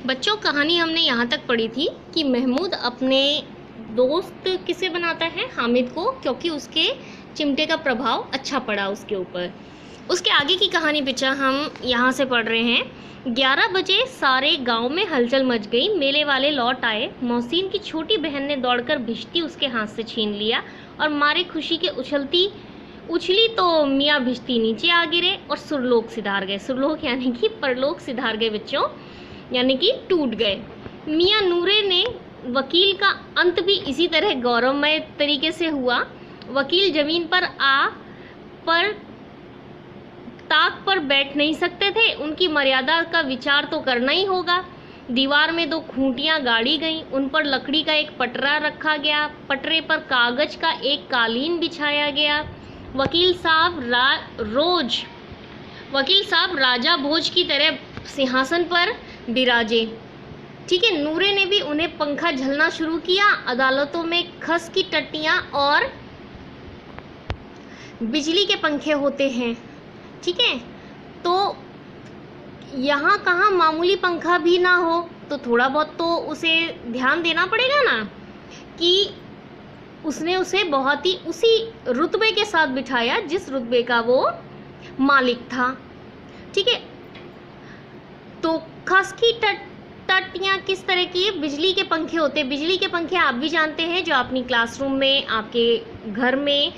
बच्चों, कहानी हमने यहाँ तक पढ़ी थी कि महमूद अपने दोस्त किसे बनाता है, हामिद को, क्योंकि उसके चिमटे का प्रभाव अच्छा पड़ा उसके ऊपर। उसके आगे की कहानी पिक्चर हम यहाँ से पढ़ रहे हैं। 11 बजे सारे गांव में हलचल मच गई। मेले वाले लौट आए। मोहसिन की छोटी बहन ने दौड़कर भिश्ती उसके हाथ से छीन लिया और मारे खुशी के उछली तो मियाँ भिश्ती नीचे आ गिरे और सुरलोक सिधार गए। सुरलोक यानी कि परलोक सिधार गए बच्चों, यानी कि टूट गए। मियाँ नूरे ने वकील का अंत भी इसी तरह गौरवमय तरीके से हुआ। वकील जमीन पर ताक पर बैठ नहीं सकते थे। उनकी मर्यादा का विचार तो करना ही होगा। दीवार में 2 खूंटियां गाड़ी गईं। उन पर लकड़ी का एक पटरा रखा गया। पटरे पर कागज का एक कालीन बिछाया गया। वकील साहब राजा भोज की तरह सिंहासन पर बिराजे। ठीक है। नूरे ने भी उन्हें पंखा झलना शुरू किया। अदालतों में खस की टट्टियां और बिजली के पंखे होते हैं। ठीक है। तो यहाँ कहाँ मामूली पंखा भी ना हो तो थोड़ा बहुत तो उसे ध्यान देना पड़ेगा ना, कि उसने उसे बहुत ही उसी रुतबे के साथ बिठाया जिस रुतबे का वो मालिक था। ठीक है। तो खस की टट्टियाँ किस तरह की? बिजली के पंखे होते हैं। बिजली के पंखे आप भी जानते हैं, जो अपनी क्लासरूम में, आपके घर में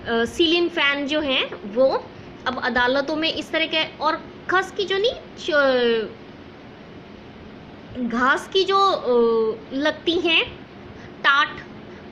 सीलिंग फैन जो हैं वो। अब अदालतों में इस तरह के, और खस की जो नहीं, घास की जो लगती हैं टाट,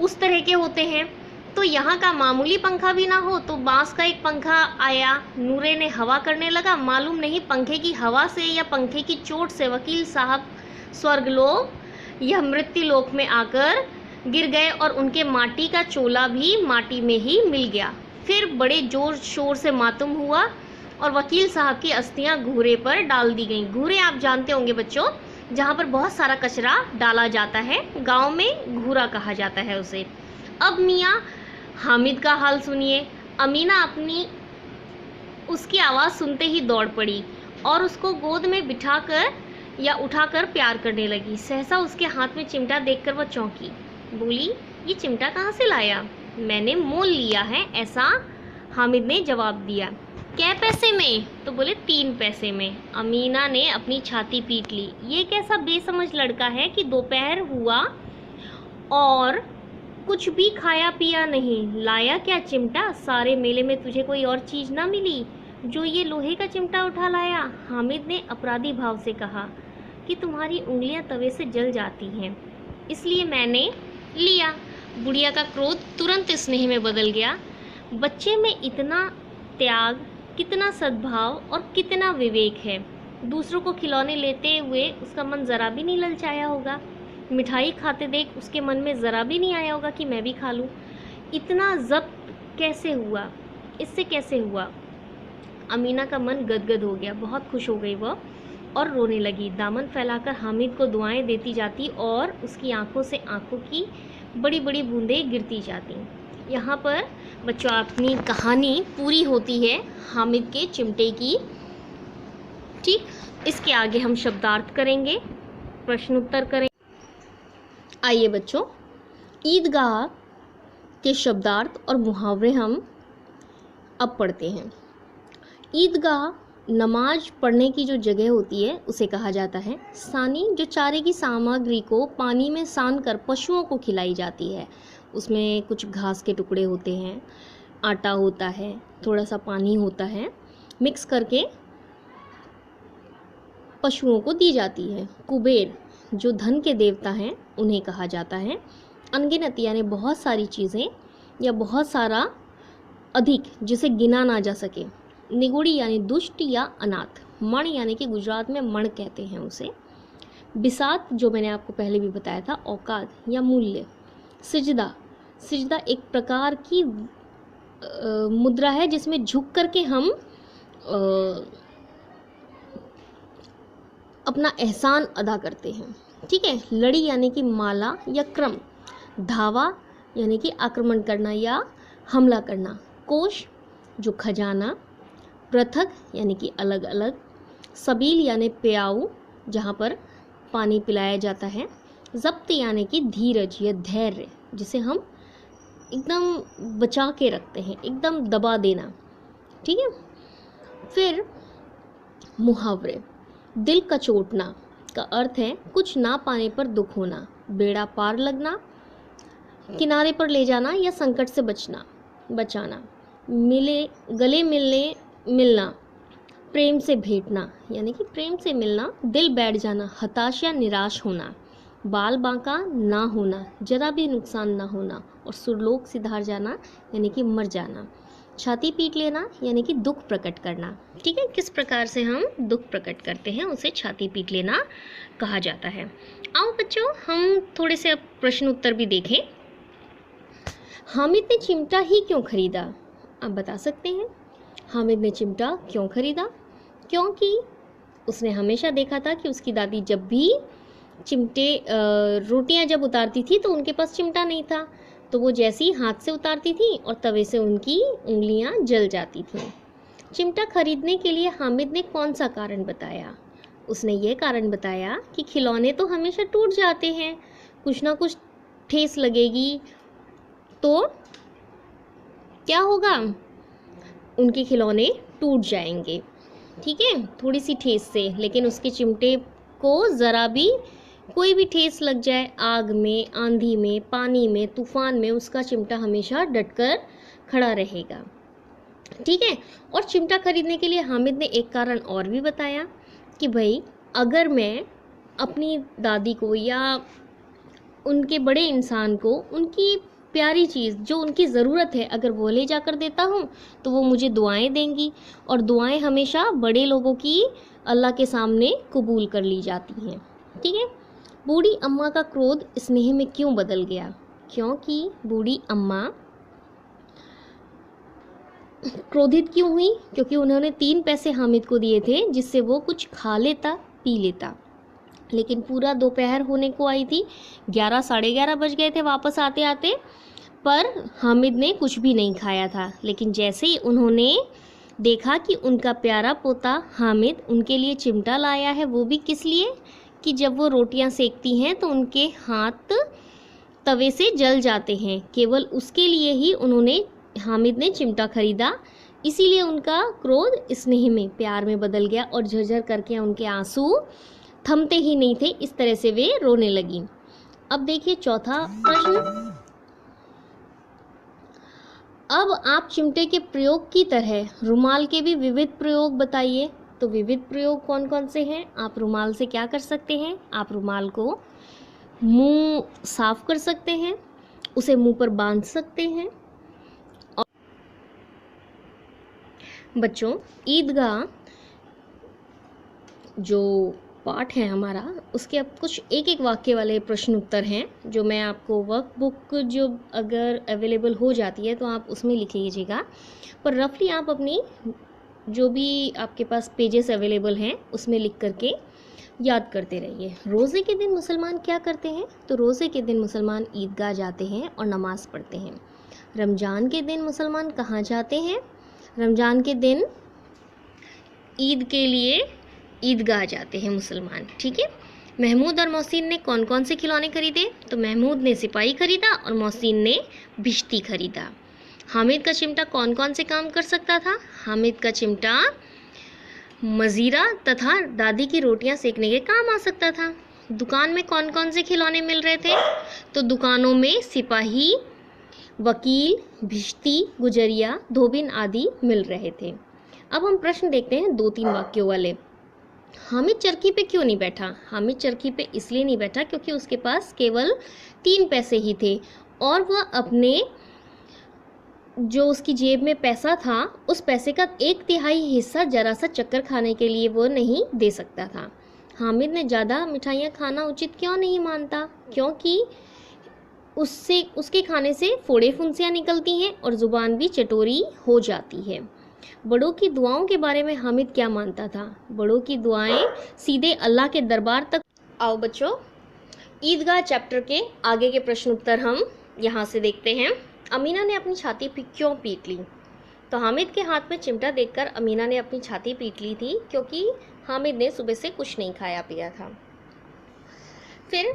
उस तरह के होते हैं। तो यहाँ का मामूली पंखा भी ना हो तो बांस का एक पंखा आया। नूरे ने हवा करने लगा। मालूम नहीं पंखे की हवा से या पंखे की चोट से वकील साहब स्वर्गलोक या मृत्युलोक में आकर गिर गए और उनके माटी का चोला भी माटी में ही मिल गया। फिर बड़े जोर शोर से मातम हुआ और वकील साहब की अस्थियां घूरे पर डाल दी गईं। घूरे आप जानते होंगे बच्चों, जहाँ पर बहुत सारा कचरा डाला जाता है। गांव में घूरा कहा जाता है उसे। अब मियाँ हामिद का हाल सुनिए। अमीना उसकी आवाज़ सुनते ही दौड़ पड़ी और उसको गोद में बिठाकर या उठाकर प्यार करने लगी। सहसा उसके हाथ में चिमटा देखकर वह चौंकी। बोली, ये चिमटा कहाँ से लाया? मैंने मोल लिया है, ऐसा हामिद ने जवाब दिया। कै पैसे में? तो बोले 3 पैसे में। अमीना ने अपनी छाती पीट ली। ये कैसा बेसमझ लड़का है कि दोपहर हुआ और कुछ भी खाया पिया नहीं। लाया क्या चिमटा? सारे मेले में तुझे कोई और चीज़ ना मिली जो ये लोहे का चिमटा उठा लाया? हामिद ने अपराधी भाव से कहा कि तुम्हारी उंगलियां तवे से जल जाती हैं, इसलिए मैंने लिया। बुढ़िया का क्रोध तुरंत स्नेह में बदल गया। बच्चे में इतना त्याग, कितना सद्भाव और कितना विवेक है। दूसरों को खिलौने लेते हुए उसका मन ज़रा भी नहीं ललचाया होगा। मिठाई खाते देख उसके मन में ज़रा भी नहीं आया होगा कि मैं भी खा लूँ। इतना ज़ब्त कैसे हुआ? इससे कैसे हुआ? अमीना का मन गदगद हो गया। बहुत खुश हो गई वह और रोने लगी। दामन फैलाकर हामिद को दुआएं देती जाती और उसकी आंखों से आंखों की बड़ी बड़ी बूंदें गिरती जाती। यहाँ पर बच्चों अपनी कहानी पूरी होती है हामिद के चिमटे की। ठीक, इसके आगे हम शब्दार्थ करेंगे, प्रश्न उत्तर करेंगे। आइए बच्चों, ईदगाह के शब्दार्थ और मुहावरे हम अब पढ़ते हैं। ईदगाह नमाज पढ़ने की जो जगह होती है उसे कहा जाता है। सानी, जो चारे की सामग्री को पानी में सान कर पशुओं को खिलाई जाती है। उसमें कुछ घास के टुकड़े होते हैं, आटा होता है, थोड़ा सा पानी होता है, मिक्स करके पशुओं को दी जाती है। कुबेर, जो धन के देवता हैं, उन्हें कहा जाता है। अनगिनत यानी बहुत सारी चीज़ें या बहुत सारा अधिक जिसे गिना ना जा सके। निगुड़ी यानी दुष्ट या अनाथ। मण यानी कि गुजरात में मण कहते हैं उसे। बिसात, जो मैंने आपको पहले भी बताया था, औकात या मूल्य। सिजदा एक प्रकार की मुद्रा है जिसमें झुक करके हम अपना एहसान अदा करते हैं। ठीक है। लड़ी यानी कि माला या क्रम। धावा यानी कि आक्रमण करना या हमला करना। कोश, जो खजाना। पृथक यानी कि अलग अलग। सबील यानी प्याऊ, जहाँ पर पानी पिलाया जाता है। ज़ब्त यानी कि धीरज या धैर्य, जिसे हम एकदम बचा के रखते हैं, एकदम दबा देना। ठीक है। फिर मुहावरे, दिल कचोटना का अर्थ है कुछ ना पाने पर दुख होना, बेड़ा पार लगना, किनारे पर ले जाना या संकट से बचाना। गले मिलना, प्रेम से भेंटना यानी कि प्रेम से मिलना, दिल बैठ जाना, हताश या निराश होना, बाल बांका ना होना, जरा भी नुकसान ना होना, और सुरलोक सिधार जाना यानी कि मर जाना। छाती पीट लेना यानी कि दुख प्रकट करना। ठीक है, किस प्रकार से हम दुख प्रकट करते हैं उसे छाती पीट लेना कहा जाता है। आओ बच्चों, हम थोड़े से अब प्रश्न उत्तर भी देखें। हामिद ने चिमटा ही क्यों खरीदा? आप बता सकते हैं हामिद ने चिमटा क्यों खरीदा? क्योंकि उसने हमेशा देखा था कि उसकी दादी जब भी रोटियां जब उतारती थी तो उनके पास चिमटा नहीं था, तो वो जैसे ही हाथ से उतारती थी और तवे से उनकी उंगलियां जल जाती थीं। चिमटा खरीदने के लिए हामिद ने कौन सा कारण बताया? उसने ये कारण बताया कि खिलौने तो हमेशा टूट जाते हैं, कुछ ना कुछ ठेस लगेगी तो क्या होगा, उनके खिलौने टूट जाएंगे। ठीक है, थोड़ी सी ठेस से, लेकिन उसके चिमटे को ज़रा भी कोई भी ठेस लग जाए, आग में, आंधी में, पानी में, तूफान में, उसका चिमटा हमेशा डटकर खड़ा रहेगा। ठीक है। और चिमटा खरीदने के लिए हामिद ने एक कारण और भी बताया कि भाई अगर मैं अपनी दादी को या उनके बड़े इंसान को उनकी प्यारी चीज़ जो उनकी ज़रूरत है अगर वो ले जाकर देता हूँ तो वो मुझे दुआएं देंगी, और दुआएं हमेशा बड़े लोगों की अल्लाह के सामने कबूल कर ली जाती हैं। ठीक है। बूढ़ी अम्मा का क्रोध स्नेह में क्यों बदल गया? क्योंकि बूढ़ी अम्मा क्रोधित क्यों हुई? क्योंकि उन्होंने 3 पैसे हामिद को दिए थे जिससे वो कुछ खा लेता पी लेता, लेकिन पूरा दोपहर होने को आई थी, 11 साढ़े 11 बज गए थे वापस आते आते, पर हामिद ने कुछ भी नहीं खाया था। लेकिन जैसे ही उन्होंने देखा कि उनका प्यारा पोता हामिद उनके लिए चिमटा लाया है, वो भी किस लिए कि जब वो रोटियां सेकती हैं तो उनके हाथ तवे से जल जाते हैं, केवल उसके लिए ही हामिद ने चिमटा खरीदा। इसीलिए उनका क्रोध स्नेह में, प्यार में बदल गया और झरझर करके उनके आंसू थमते ही नहीं थे, इस तरह से वे रोने लगी। अब देखिए चौथा प्रश्न, अब आप चिमटे के प्रयोग की तरह रुमाल के भी विविध प्रयोग बताइए। तो विविध प्रयोग कौन कौन से हैं? आप रुमाल से क्या कर सकते हैं? आप रुमाल को मुंह साफ कर सकते हैं, उसे मुंह पर बांध सकते हैं। और बच्चों, ईदगाह जो पाठ है हमारा, उसके अब कुछ एक एक वाक्य वाले प्रश्न उत्तर हैं जो मैं आपको वर्कबुक जो अगर अवेलेबल हो जाती है तो आप उसमें लिख लीजिएगा, पर रफली आप अपनी जो भी आपके पास पेजेस अवेलेबल हैं उसमें लिख करके याद करते रहिए। रोज़े के दिन मुसलमान क्या करते हैं? तो रोज़े के दिन मुसलमान ईदगाह जाते हैं और नमाज़ पढ़ते हैं। रमज़ान के दिन मुसलमान कहाँ जाते हैं? रमज़ान के दिन ईद के लिए ईदगाह जाते हैं मुसलमान। ठीक है। महमूद और मोहसिन ने कौन कौन से खिलौने खरीदे? तो महमूद ने सिपाही खरीदा और मोहसिन ने भिश्ती खरीदा। हामिद का चिमटा कौन कौन से काम कर सकता था? हामिद का चिमटा मजीरा तथा दादी की रोटियां सेकने के काम आ सकता था। दुकान में कौन कौन से खिलौने मिल रहे थे? तो दुकानों में सिपाही, वकील, भिश्ती, गुजरिया, धोबिन आदि मिल रहे थे। अब हम प्रश्न देखते हैं 2-3 वाक्यों वाले। हामिद चरखी पे क्यों नहीं बैठा? हामिद चरखी पे इसलिए नहीं बैठा क्योंकि उसके पास केवल 3 पैसे ही थे और वह अपने जो उसकी जेब में पैसा था उस पैसे का 1/3 हिस्सा जरा सा चक्कर खाने के लिए वो नहीं दे सकता था। हामिद ने ज़्यादा मिठाइयाँ खाना उचित क्यों नहीं मानता? क्योंकि उसके खाने से फोड़े फुंसियाँ निकलती हैं और ज़ुबान भी चटोरी हो जाती है। बड़ों की दुआओं के बारे में हामिद क्या मानता था? बड़ों की दुआएं सीधे अल्लाह के दरबार तक। आओ बच्चों, ईदगाह चैप्टर के आगे के प्रश्न उत्तर हम यहाँ से देखते हैं। अमीना ने अपनी छाती क्यों पीट ली? तो हामिद के हाथ में चिमटा देखकर अमीना ने अपनी छाती पीट ली थी क्योंकि हामिद ने सुबह से कुछ नहीं खाया पिया था। फिर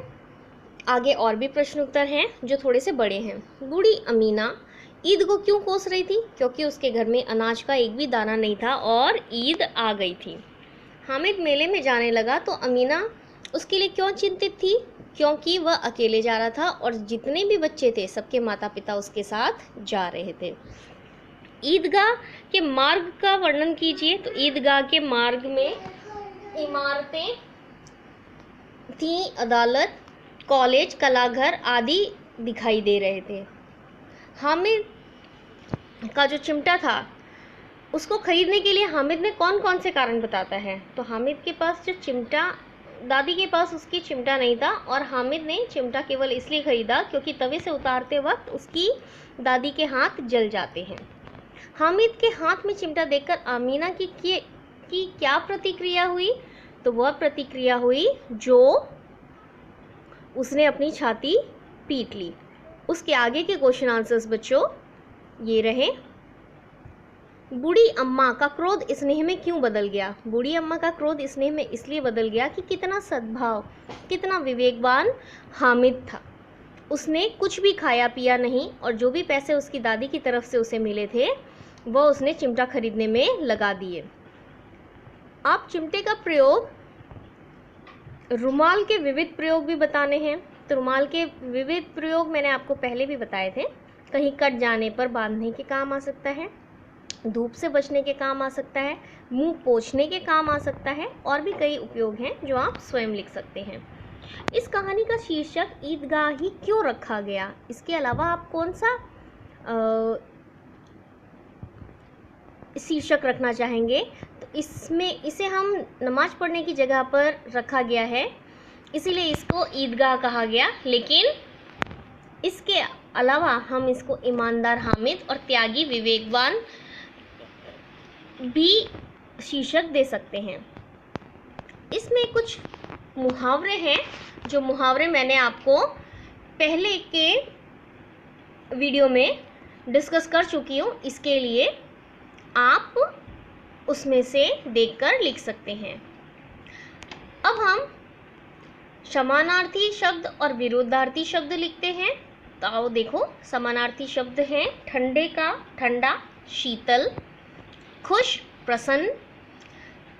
आगे और भी प्रश्न उत्तर हैं जो थोड़े से बड़े हैं। बूढ़ी अमीना ईद को क्यों कोस रही थी? क्योंकि उसके घर में अनाज का एक भी दाना नहीं था और ईद आ गई थी। हामिद मेले में जाने लगा तो अमीना उसके लिए क्यों चिंतित थी? क्योंकि वह अकेले जा रहा था और जितने भी बच्चे थे सबके माता पिता उसके साथ जा रहे थे। ईदगाह के मार्ग का वर्णन कीजिए। तो ईदगाह के मार्ग में इमारतें थी, अदालत, कॉलेज, कलाघर आदि दिखाई दे रहे थे। हामिद का जो चिमटा था उसको खरीदने के लिए हामिद ने कौन कौन से कारण बताता है? तो हामिद के पास जो चिमटा, दादी के पास उसकी चिमटा नहीं था और हामिद ने चिमटा केवल इसलिए खरीदा क्योंकि तवे से उतारते वक्त उसकी दादी के हाथ जल जाते हैं। हामिद के हाथ में चिमटा देखकर आमीना की क्या प्रतिक्रिया हुई? तो वह प्रतिक्रिया हुई जो उसने अपनी छाती पीट ली। उसके आगे के क्वेश्चन आंसर्स बच्चों ये रहे। बूढ़ी अम्मा का क्रोध स्नेह में क्यों बदल गया? बूढ़ी अम्मा का क्रोध स्नेह में इसलिए बदल गया कि कितना सद्भाव, कितना विवेकवान हामिद था। उसने कुछ भी खाया पिया नहीं और जो भी पैसे उसकी दादी की तरफ से उसे मिले थे वह उसने चिमटा खरीदने में लगा दिए। आप चिमटे का प्रयोग, रुमाल के विविध प्रयोग भी बताने हैं। तो रुमाल के विविध प्रयोग मैंने आपको पहले भी बताए थे। कहीं कट जाने पर बांधने के काम आ सकता है, धूप से बचने के काम आ सकता है, मुंह पोंछने के काम आ सकता है और भी कई उपयोग हैं जो आप स्वयं लिख सकते हैं। इस कहानी का शीर्षक ईदगाह ही क्यों रखा गया? इसके अलावा आप कौन सा शीर्षक रखना चाहेंगे? तो इसमें इसे हम नमाज पढ़ने की जगह पर रखा गया है इसीलिए इसको ईदगाह कहा गया, लेकिन इसके अलावा हम इसको ईमानदार हामिद और त्यागी विवेकवान भी शीर्षक दे सकते हैं। इसमें कुछ मुहावरे हैं जो मुहावरे मैंने आपको पहले के वीडियो में डिस्कस कर चुकी हूँ। इसके लिए आप उसमें से देखकर लिख सकते हैं। अब हम समानार्थी शब्द और विरोधार्थी शब्द लिखते हैं। तो आओ देखो, समानार्थी शब्द हैं ठंडे का ठंडा, शीतल, खुश, प्रसन्न।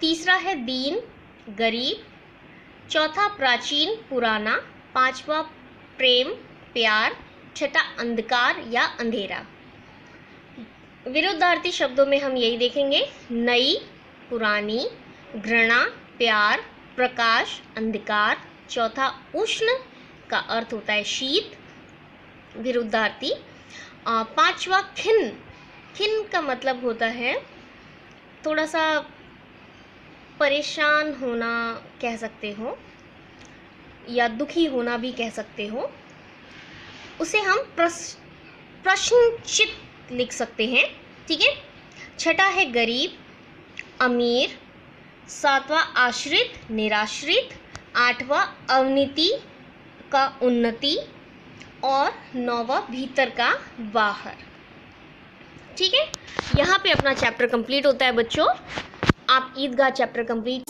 तीसरा है दीन, गरीब। चौथा प्राचीन, पुराना। पांचवा प्रेम, प्यार। छठा अंधकार या अंधेरा। विरोधार्थी शब्दों में हम यही देखेंगे, नई, पुरानी, घृणा, प्यार, प्रकाश, अंधकार। चौथा उष्ण का अर्थ होता है शीत, विरुद्धार्थी। पांचवा खिन्न, खिन्न का मतलब होता है थोड़ा सा परेशान होना कह सकते हो या दुखी होना भी कह सकते हो। उसे हम प्रश्नचित लिख सकते हैं, ठीक है। छठा है गरीब, अमीर। सातवां आश्रित, निराश्रित। आठवां अवनीति का उन्नति और नौवां भीतर का बाहर। ठीक है, यहाँ पे अपना चैप्टर कंप्लीट होता है बच्चों। आप ईदगाह चैप्टर कंप्लीट